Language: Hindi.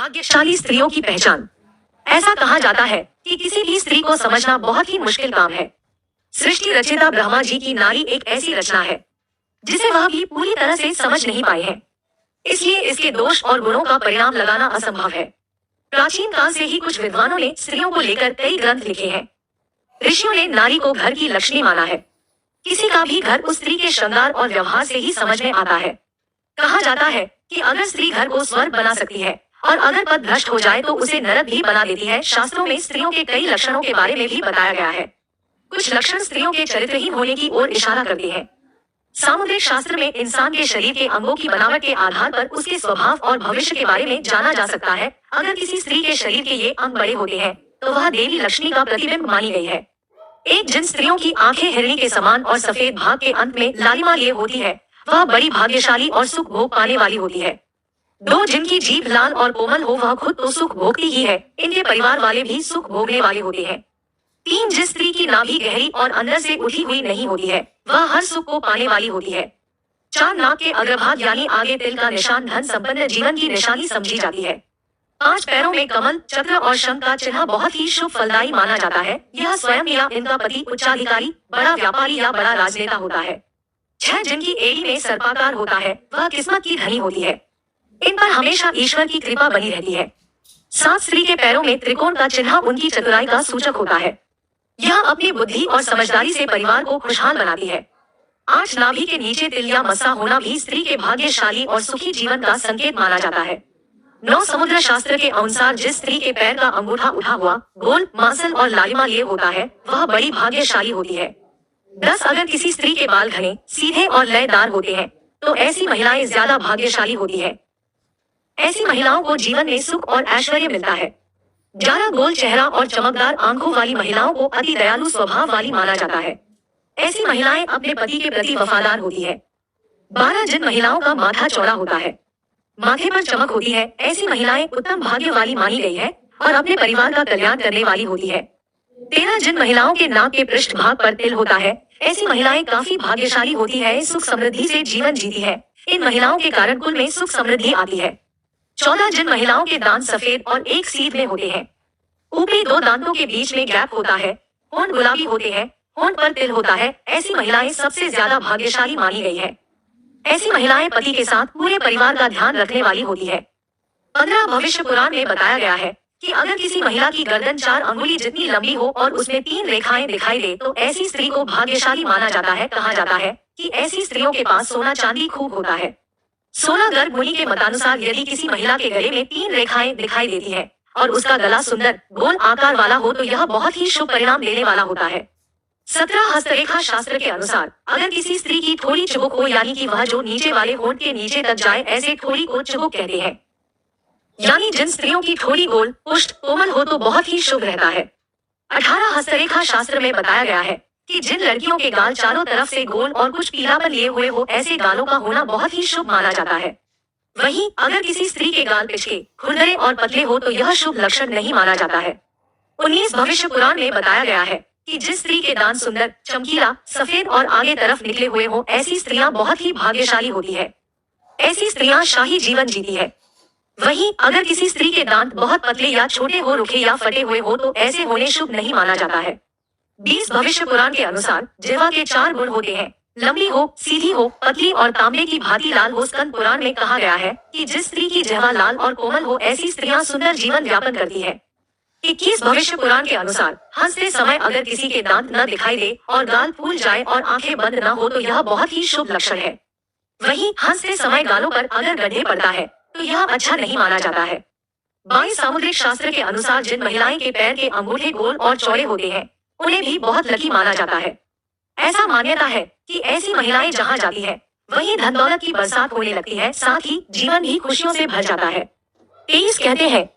भाग्यशाली स्त्रियों की पहचान। ऐसा कहा जाता है कि किसी भी स्त्री को समझना बहुत ही मुश्किल काम है। सृष्टि रचयिता ब्रह्मा जी की नारी एक ऐसी रचना है जिसे वह भी पूरी तरह से समझ नहीं पाए हैं। इसलिए इसके दोष और गुणों का परिणाम लगाना असंभव है। प्राचीन काल से ही कुछ विद्वानों ने स्त्रियों को लेकर कई ग्रंथ लिखे हैं। ऋषियों ने नारी को घर की लक्ष्मी माना है। किसी का भी घर उस स्त्री के श्रृंगार और व्यवहार से ही समझ में आता है। कहा जाता है कि अगर स्त्री घर को स्वर्ग बना सकती है और अगर पद भ्रष्ट हो जाए तो उसे नरक भी बना देती है। शास्त्रों में स्त्रियों के कई लक्षणों के बारे में भी बताया गया है। कुछ लक्षण स्त्रियों के चरित्रहीन होने की ओर इशारा करते हैं। सामुद्रिक शास्त्र में इंसान के शरीर के अंगों की बनावट के आधार पर उसके स्वभाव और भविष्य के बारे में जाना जा सकता है। अगर किसी स्त्री के शरीर के ये अंग बड़े होते हैं तो वह देवी लक्ष्मी का प्रतिबिंब मानी गई है। एक जिन स्त्रियों की आंखें हिरणी के समान और सफेद भाग के अंत में लालिमा लिए होती है वह बड़ी भाग्यशाली और सुख भोग पाने वाली होती है। दो जिनकी जीभ लाल और कोमल हो वह खुद तो सुख भोगती ही है, इनके परिवार वाले भी सुख भोगने वाले होते हैं। तीन जिस स्त्री की नाभि गहरी और अंदर से उठी हुई नहीं होती है वह हर सुख को पाने वाली होती है। चार नाक के अग्रभाग यानी आगे तिल का निशान धन संपन्न जीवन की निशानी समझी जाती है। पांच पैरों में कमल चक्र और शंख का चिन्ह बहुत ही शुभ फलदायी माना जाता है। यह स्वयं या इनका पति उच्चाधिकारी, बड़ा व्यापारी या बड़ा राजनेता होता है। छह जिनकी एड़ी में सर्पाकार होता है वह किस्मत की धनी होती है। इन पर हमेशा ईश्वर की कृपा बनी रहती है। सात स्त्री के पैरों में त्रिकोण का चिन्ह उनकी चतुराई का सूचक होता है। यह अपनी बुद्धि और समझदारी से परिवार को खुशहाल बनाती है। आठ नाभि के नीचे तिल या मस्सा होना भी स्त्री के भाग्यशाली और सुखी जीवन का संकेत माना जाता है। नौ समुद्र शास्त्र के अनुसार जिस स्त्री के पैर का अंगूठा उठा हुआ गोल मांसल और लालिमा लिए होता है वह बड़ी भाग्यशाली होती है। 10 अगर किसी स्त्री के बाल घने सीधे और लयदार होते हैं तो ऐसी महिलाएं ज्यादा भाग्यशाली होती है। ऐसी महिलाओं को जीवन में सुख और ऐश्वर्य मिलता है। 11 गोल चेहरा और चमकदार आंखों वाली महिलाओं को अति दयालु स्वभाव वाली माना जाता है। ऐसी महिलाएं अपने पति के प्रति वफादार होती है। 12 जिन महिलाओं का माथा चौड़ा होता है माथे पर चमक होती है ऐसी महिलाएं उत्तम भाग्य वाली मानी गई है और अपने परिवार का कल्याण करने वाली होती है। 13 जिन महिलाओं के नाक के पृष्ठ भाग पर तिल होता है ऐसी महिलाएं काफी भाग्यशाली होती है, सुख समृद्धि से जीवन जीती है। इन महिलाओं के कारण कुल में सुख समृद्धि आती है। 14 जिन महिलाओं के दांत सफेद और एक सीध में होते हैं, ऊपरी दो दांतों के बीच में गैप होता है, होंठ गुलाबी होते हैं, होंठ पर तिल होता है, ऐसी महिलाएं सबसे ज्यादा भाग्यशाली मानी गई है। ऐसी महिलाएं पति के साथ पूरे परिवार का ध्यान रखने वाली होती है। 15 भविष्य पुराण में बताया गया है कि अगर किसी महिला की गर्दन 4 अंगुली जितनी लंबी हो और उसमें 3 रेखाएं दिखाई दे तो ऐसी स्त्री को भाग्यशाली माना जाता है। कहा जाता है कि ऐसी स्त्रियों के पास सोना चांदी खूब होता है। 16 गर्भ मुनि के मतानुसार यदि किसी महिला के गले में 3 रेखाएं दिखाई देती है और उसका गला सुंदर गोल आकार वाला हो तो यह बहुत ही शुभ परिणाम देने वाला होता है। 17 हस्तरेखा शास्त्र के अनुसार अगर किसी स्त्री की थोड़ी चुबुक हो यानी कि वह जो नीचे वाले होंठ के नीचे तक जाए ऐसे थोड़ी को चुबुक कहते हैं। यानी जिन स्त्रियों की थोड़ी गोल पुष्ट कोमल हो तो बहुत ही शुभ रहता है। 18 हस्तरेखा शास्त्र में बताया गया है कि जिन लड़कियों के गाल चारों तरफ से गोल और कुछ पीलापन लिए हुए हो ऐसे गालों का होना बहुत ही शुभ माना जाता है। वहीं अगर किसी स्त्री के गाल पिचके खुरदरे और पतले हो तो यह शुभ लक्षण नहीं माना जाता है। 19 भविष्य पुराण में बताया गया है कि जिस स्त्री के दांत सुंदर चमकीला सफेद और आगे तरफ निकले हुए हो ऐसी स्त्रियां बहुत ही भाग्यशाली होती है। ऐसी स्त्रियां शाही जीवन जीती है। वहीं अगर किसी स्त्री के दांत बहुत पतले या छोटे हो रुखे या फटे हुए हो तो ऐसे होने शुभ नहीं माना जाता है। 20 भविष्य पुराण के अनुसार जिह्वा के 4 गुण होते हैं, लंबी हो, सीधी हो, पतली और तांबे की भांति लाल हो। स्कंद पुराण में कहा गया है कि जिस स्त्री की जिह्वा लाल और कोमल हो ऐसी स्त्रियां सुंदर जीवन यापन करती है। 21 भविष्य पुराण के अनुसार हंसते समय अगर किसी के दांत न दिखाई दे और गाल फूल जाए और आंखें बंद न हो तो यह बहुत ही शुभ लक्षण है। वहीं हंसते समय गालों पर अगर गड्ढे पड़ता है तो यह अच्छा नहीं माना जाता है। 22 सामुद्रिक शास्त्र के अनुसार जिन महिलाएं के पैर के अंगूठे गोल और चौड़े होते हैं उन्हें भी बहुत लकी माना जाता है। ऐसा मान्यता है कि ऐसी महिलाएं जहां जाती है वहीं धन दौलत की बरसात होने लगती है, साथ ही जीवन भी खुशियों से भर जाता है। 23 कहते हैं